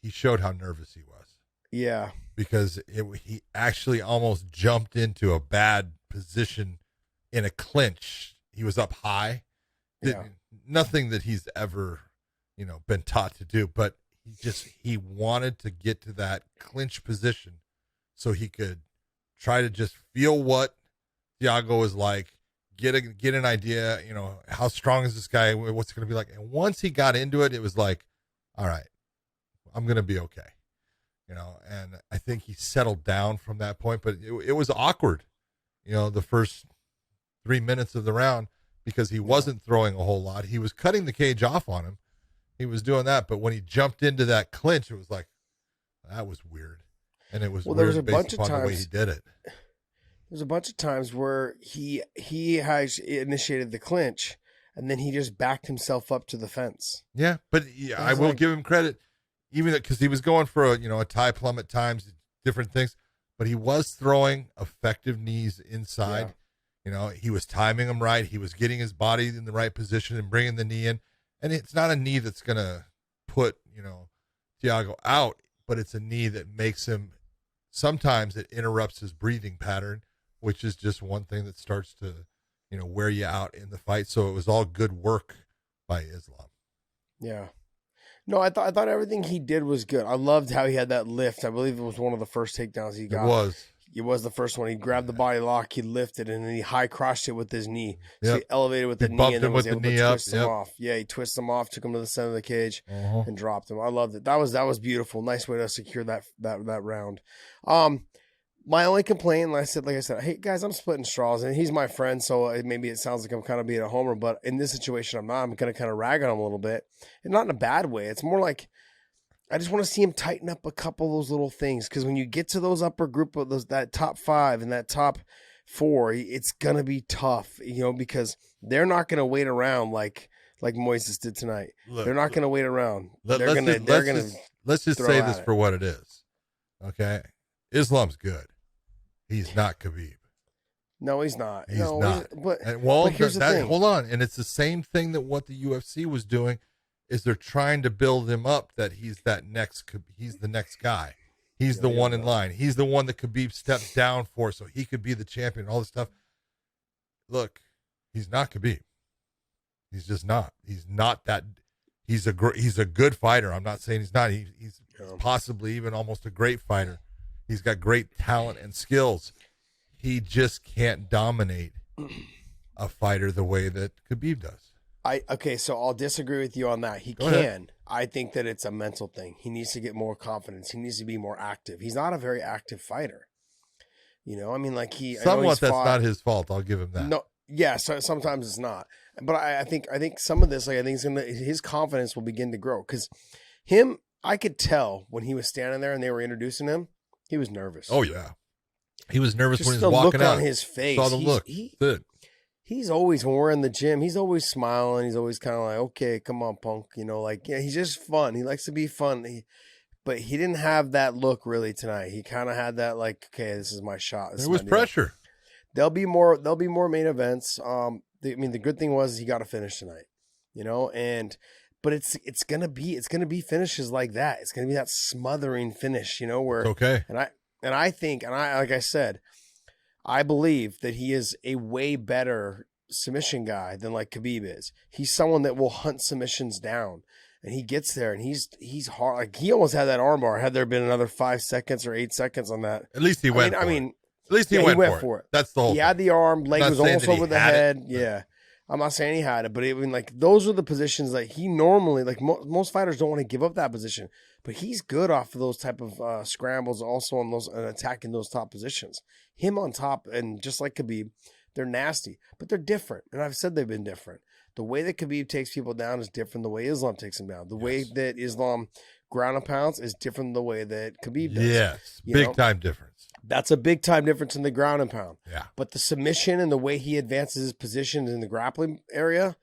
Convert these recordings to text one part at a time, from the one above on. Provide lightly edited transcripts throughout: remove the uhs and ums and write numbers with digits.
he showed how nervous he was. Yeah. Because he actually almost jumped into a bad position in a clinch. He was up high. Yeah. Nothing that he's ever, been taught to do, but he wanted to get to that clinch position so he could try to just feel what Thiago is like, get an idea, how strong is this guy, what's it going to be like. And once he got into it, it was like, all right, I'm going to be okay. And I think he settled down from that point, but it was awkward, the first 3 minutes of the round, because he wasn't throwing a whole lot. He was cutting the cage off on him. He was doing that, but when he jumped into that clinch, it was like, that was weird. And it was weird there was a based bunch upon of times, the way he did it. There's a bunch of times where he has initiated the clinch, and then he just backed himself up to the fence. Yeah, but I will give him credit, even because he was going for a tie plum at times, different things, but he was throwing effective knees inside. Yeah. He was timing them right. He was getting his body in the right position and bringing the knee in. And it's not a knee that's going to put, Thiago out, but it's a knee that makes him, sometimes it interrupts his breathing pattern, which is just one thing that starts to, wear you out in the fight. So it was all good work by Islam. Yeah. No, I thought everything he did was good. I loved how he had that lift. I believe it was one of the first takedowns he got. It was the first one. He grabbed the body lock, he lifted, and then he high crotched it with his knee. So he elevated with the knee and then was able to twist him off. Yeah, he twisted him off, took him to the center of the cage, and dropped him. I loved it. That was beautiful. Nice way to secure that round. My only complaint, like I said, hey guys, I'm splitting straws, and he's my friend, so maybe it sounds like I'm kind of being a homer, but in this situation, I'm not. I'm going to kind of rag on him a little bit, and not in a bad way. It's more like I just want to see him tighten up a couple of those little things, because when you get to those upper group of that top 5 and that top 4, it's going to be tough, because they're not going to wait around like Moises did tonight. They're not going to wait around. Let's just say this for what it is. Okay, Islam's good. He's not Khabib. No, he's not. He's not. But here's the thing. Hold on. And it's the same thing that what the UFC was doing is they're trying to build him up that he's the next guy. He's the one in line. He's the one that Khabib stepped down for so he could be the champion, all this stuff. Look, he's not Khabib. He's just not. He's not that. He's a good fighter. I'm not saying he's not. He's possibly even almost a great fighter. He's got great talent and skills. He just can't dominate a fighter the way that Khabib does. So I'll disagree with you on that. He Go can. ahead. I think that it's a mental thing. He needs to get more confidence. He needs to be more active. He's not a very active fighter. Somewhat that's not his fault. I'll give him that. No, yeah. So sometimes it's not. But I think some of this, I think his confidence will begin to grow, because I could tell when he was standing there and they were introducing him, he was nervous. Oh yeah, he was nervous just when he was walking out. The look on his face. Saw the look. He's always, when we're in the gym, he's always smiling. He's always kind of like, okay, come on, punk. He's just fun. He likes to be fun. But he didn't have that look really tonight. He kind of had that like, okay, this is my shot. There was pressure. There'll be more main events. The good thing was he got a finish tonight, but it's gonna be finishes like that. It's gonna be that smothering finish, where it's okay. And I think, like I said, I believe that he is a way better submission guy than like Khabib is. He's someone that will hunt submissions down, and he gets there, and he's hard. Like, he almost had that armbar. Had there been another 5 seconds or 8 seconds on that, at least he went. At least he went for it. That's the whole. He had the arm, leg was almost over the head. Yeah. I'm not saying he had it, but those are the positions that he normally, most fighters don't want to give up that position, but he's good off of those type of scrambles, also on those and attacking those top positions. Him on top, and just like Khabib, they're nasty, but they're different. And I've said they've been different. The way that Khabib takes people down is different than the way Islam takes them down. The way that Islam ground and pounds is different than the way that Khabib does. Yes, big time difference. That's a big time difference in the ground and pound. Yeah. But the submission and the way he advances his positions in the grappling area,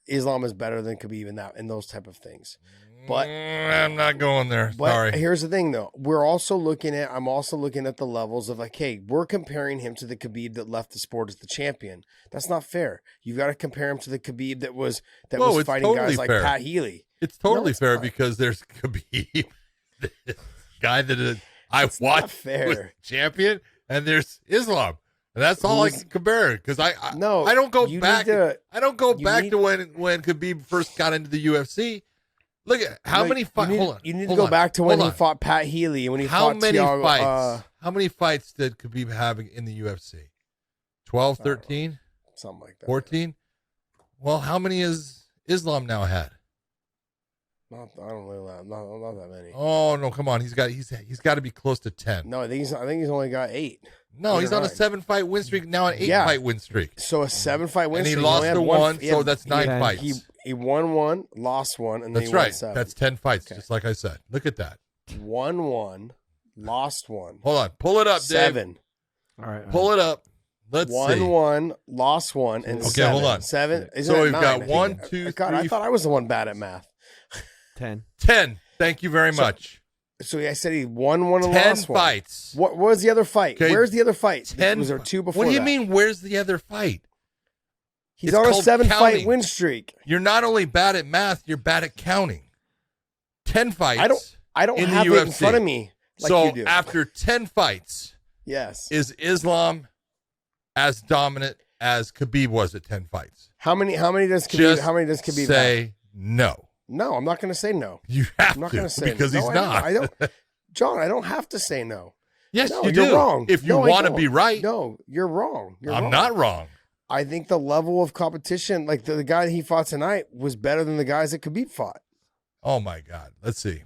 Islam is better than Khabib in those type of things. But I'm not going there. But Sorry. Here's the thing, though. I'm also looking at the levels of hey, we're comparing him to the Khabib that left the sport as the champion. That's not fair. You've got to compare him to the Khabib that was fighting totally guys like fair. Pat Healy. It's totally fair because there's Khabib this guy that I watched was champion, and there's Islam. And that's all I can compare, because I don't go back. I don't go back to when Khabib first got into the UFC. Look at how many fights. You need to go back to when he fought Pat Healy and when he fought Thiago. How many fights did Khabib have in the UFC? 12, 13? Something like that. 14? Well, how many has Islam now had? I don't know, not that many. Oh no, come on. He's got to be close to 10. No, I think he's only got 8. No, he's on a 7-fight win streak, now an 8-fight win streak. So a 7-fight win streak. And he lost the one, so that's 9 fights. He won 1, lost 1, and then that's he won 7. That's 10 fights, just like I said. Look at that. Won 1, lost 1. Hold on. Pull it up, 7. Dave. All right. Pull it up. Let's see. Won 1, lost 1, and 7. Hold on. 7. So we've got 1, 2, 3. God, I thought I was the one bad at math. 10. Thank you very much. So I said he won 1 and lost 1. 10 fights. What was the other fight? Okay. Where's the other fight? 10. Was there 2 before? What do you mean? Where's the other fight? He's on a 7-fight win streak. You're not only bad at math, you're bad at counting. 10 fights. I don't have it in front of me. Like so you do. After 10 fights, yes, is Islam as dominant as Khabib was at 10 fights? How many does Khabib say have? No. No, I'm not going to say no. You have I'm not to, going to say because no. he's not. I don't. John, I don't have to say no. Yes, no, you do. You're wrong. If you want to be right. No, you're wrong. I'm not wrong. I think the level of competition, like the guy that he fought tonight, was better than the guys that Khabib fought. Oh, my God. Let's see.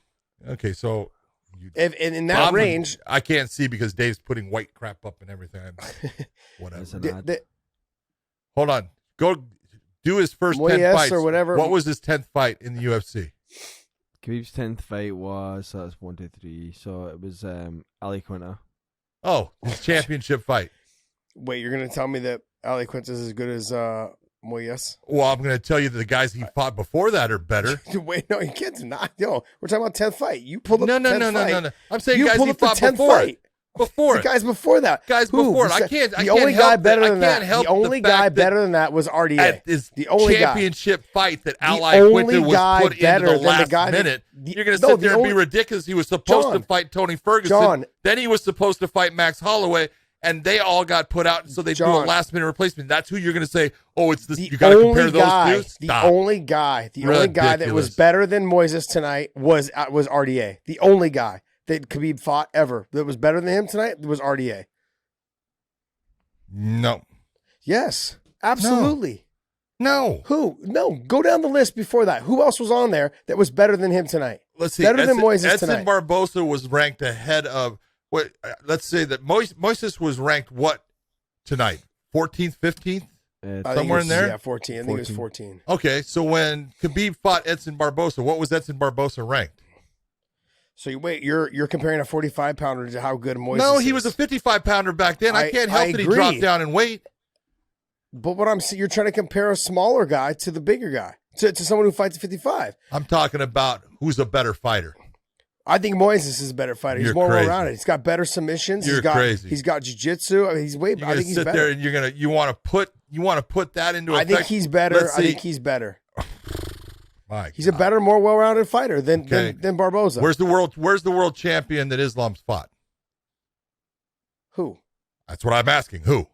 Okay, so. If in that range. I can't see because Dave's putting white crap up and everything. Whatever. Hold on. Go do his first 10 fights. Or whatever. What was his 10th fight in the UFC? Khabib's 10th fight was, so that's 1, 2, 3. So it was Ali Quinta. Oh, his championship fight. Wait, you're going to tell me that Ali Quinta is as good as Moyes? Well, I'm going to tell you that the guys he fought before that are better. Wait, no, you can't deny. No, we're talking about 10th fight. You pulled up No. I'm saying guys he fought before. Fight. Before the guys before that. Before it. I can't The only guy better than that. The only guy better than that was RDA. Is the only championship fight that Ali Quinta was put into the last minute. You're going to sit there and be ridiculous. He was supposed to fight Tony Ferguson. Then he was supposed to fight Max Holloway. And they all got put out, so they do a last-minute replacement. That's who you're going to say, oh, it's this. You got to compare those two? Stop. The only guy that was better than Moises tonight was RDA. The only guy that Khabib fought ever that was better than him tonight was RDA. No. Yes, absolutely. No. Who? No. Go down the list before that. Who else was on there that was better than him tonight? Let's see. Better than Moises tonight. Edson Barbosa was ranked ahead of... What? Let's say that Moises was ranked what tonight? 14th, 15th? Somewhere in there? Yeah, 14. I think it was 14. Okay, so when Khabib fought Edson Barbosa, what was Edson Barbosa ranked? So you're comparing a 45-pounder to how good Moises is. No, he was a 55-pounder back then. I can't help that he dropped down in weight. But what I'm saying, you're trying to compare a smaller guy to the bigger guy, to someone who fights at 55. I'm talking about who's a better fighter. I think Moises is a better fighter. He's more well-rounded. He's got better submissions. You're crazy. He's got jiu-jitsu. I mean, he's way. I think he's better. There and you want to put that into effect. I think he's better. I think he's better. He's a better, more well-rounded fighter than Barboza. Where's the world champion that Islam's fought? Who? That's what I'm asking. Who?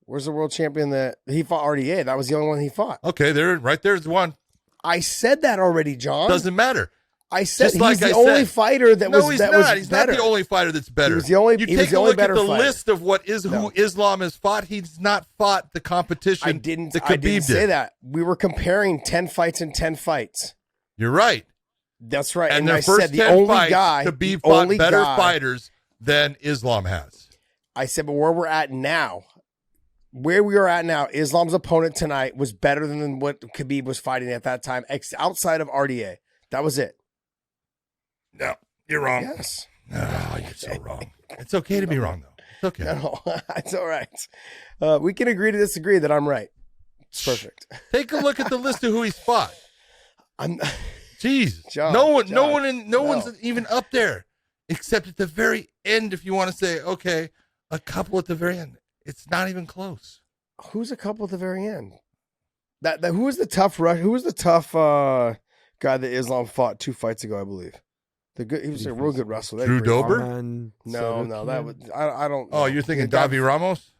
Where's the world champion that he fought? RDA. That was the only one he fought. Okay, there's one. I said that already, John. Doesn't matter. I said he's the only fighter that was better. No, he's not the only fighter that's better. He was the only. You take a look at the list of who Islam has fought. He's not fought the competition. I didn't say that. We were comparing 10 fights and 10 fights. You're right. That's right. And I said the only guy, Khabib fought better fighters than Islam has. I said, but where we are at now, Islam's opponent tonight was better than what Khabib was fighting at that time, outside of RDA. That was it. No, you're wrong. Yes. Oh, you're so wrong. It's okay to be wrong, though. It's okay. No, it's all right. We can agree to disagree that I'm right. It's perfect. Take a look at the list of who he's fought. Jeez. John, no one's even up there, except at the very end. If you want to say, okay, a couple at the very end, it's not even close. Who's a couple at the very end? Who was the tough rush? Who was the tough guy that Islam fought 2 fights ago? I believe. He was a real good wrestler. Drew Dober? No, that was I don't. Oh, you're thinking Davi Ramos?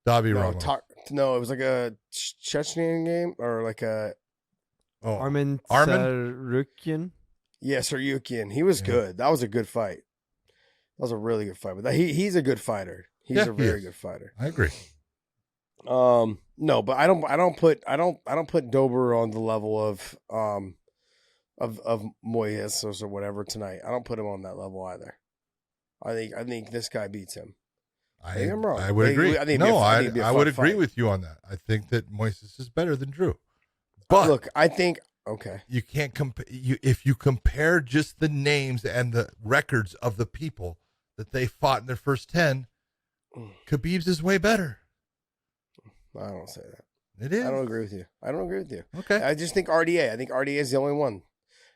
Davi Ramos. No, it was like a Chechnyan game or like a. Oh, Armin Tsarukyan. Yeah, Tsarukyan. He was good. That was a good fight. That was a really good fight. But he's a good fighter. He's a very good fighter. I agree. No, but I don't put Dober on the level of Moises or whatever tonight. I don't put him on that level either. I think this guy beats him. I think I'm wrong. I would agree. I would agree with you on that. I think that Moises is better than Drew. But look, I think you can't compare. If you compare just the names and the records of the people that they fought in their first 10, Khabib's is way better. I don't say that. It is. I don't agree with you. Okay. I just think RDA. I think RDA is the only one.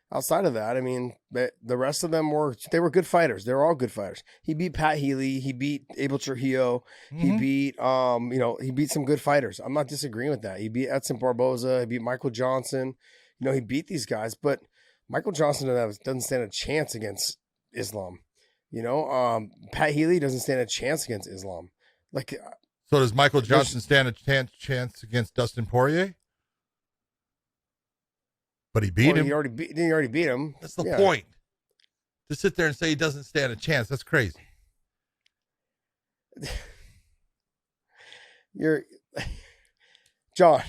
Outside of that, I mean, the rest of them were good fighters. They were all good fighters. He beat Pat Healy. He beat Abel Trujillo. He beat he beat some good fighters. I'm not disagreeing with that. He beat Edson Barboza. He beat Michael Johnson. He beat these guys, but Michael Johnson doesn't stand a chance against Islam. Pat Healy doesn't stand a chance against Islam. So does Michael Johnson stand a chance against Dustin Poirier? But he beat him. He already beat him. That's the point. To sit there and say he doesn't stand a chance, that's crazy. John.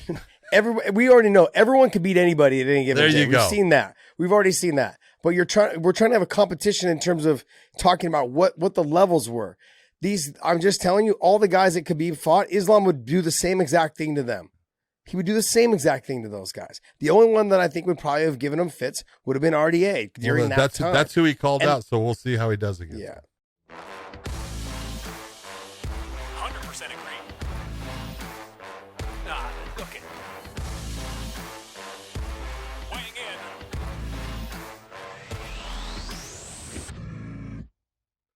We already know everyone can beat anybody at any given day. We've seen that. We've already seen that. But we're trying to have a competition in terms of talking about what the levels were. I'm just telling you, all the guys that Khabib fought, Islam would do the same exact thing to them. He would do the same exact thing to those guys. The only one that I think would probably have given him fits would have been RDA during that time. That's who he called out, so we'll see how he does against him. 100% agree.